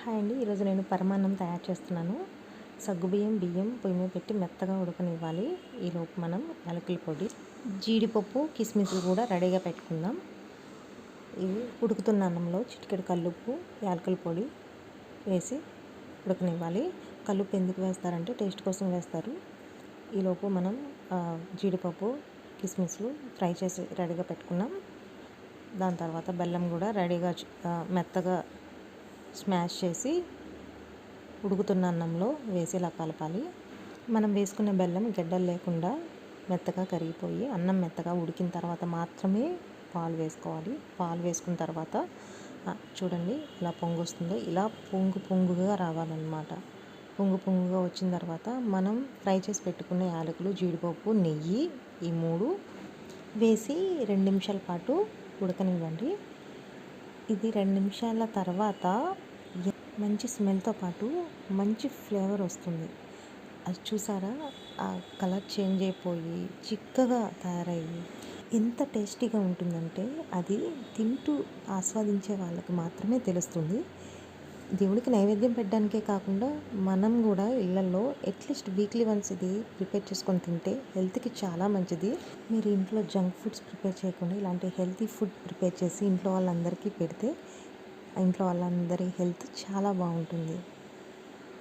Hi అండి. ఈరోజు నేను పరమాన్నం తయారు చేస్తున్నాను. బియ్యం పొయ్యి మీద పెట్టి మెత్తగా ఉడకనివ్వాలి. ఈలోపు మనం యాలకుల పొడి, జీడిపప్పు, కిస్మిస్లు కూడా రెడీగా పెట్టుకుందాం. ఇవి ఉడుకుతున్న అన్నంలో చిటికెడు కల్లుప్పు, యాలకుల పొడి వేసి ఉడకనివ్వాలి. కల్లుప్పు ఎందుకు వేస్తారంటే టేస్ట్ కోసం వేస్తారు. ఈలోపు మనం జీడిపప్పు, కిస్మిస్లు ఫ్రై చేసి రెడీగా పెట్టుకున్నాం. దాని తర్వాత బెల్లం కూడా రెడీగా మెత్తగా స్మాష్ చేసి ఉడుకుతున్న అన్నంలో వేసి ఇలా కలపాలి. మనం వేసుకున్న బెల్లం గడ్డలు లేకుండా మెత్తగా కరిగిపోయి అన్నం మెత్తగా ఉడికిన తర్వాత మాత్రమే పాలు వేసుకోవాలి. పాలు వేసుకున్న తర్వాత చూడండి ఇలా పొంగు వస్తుందో, ఇలా పొంగుగా రావాలన్నమాట. పొంగుగా వచ్చిన తర్వాత మనం ఫ్రై చేసి పెట్టుకున్న యాలకులు, జీడిపప్పు, నెయ్యి ఈ 3 వేసి 2 నిమిషాల పాటు ఉడకనివ్వండి. ఇది 2 నిమిషాల తర్వాత మంచి స్మెల్తో పాటు మంచి ఫ్లేవర్ వస్తుంది. అది చూసారా, ఆ కలర్ చేంజ్ అయిపోయి చిక్కగా తయారయ్యి ఎంత టేస్టీగా ఉంటుందంటే అది తింటూ ఆస్వాదించే వాళ్ళకి మాత్రమే తెలుస్తుంది. దేవుడికి నైవేద్యం పెట్టడానికే కాకుండా మనం కూడా ఇళ్లలో అట్లీస్ట్ వీక్లీ వన్స్ ఇది ప్రిపేర్ చేసుకొని తింటే హెల్త్కి చాలా మంచిది. మీరు ఇంట్లో జంక్ ఫుడ్స్ ప్రిపేర్ చేయకుండా ఇలాంటి హెల్తీ ఫుడ్ ప్రిపేర్ చేసి ఇంట్లో వాళ్ళందరికీ పెడితే ఇంట్లో వాళ్ళందరి హెల్త్ చాలా బాగుంటుంది.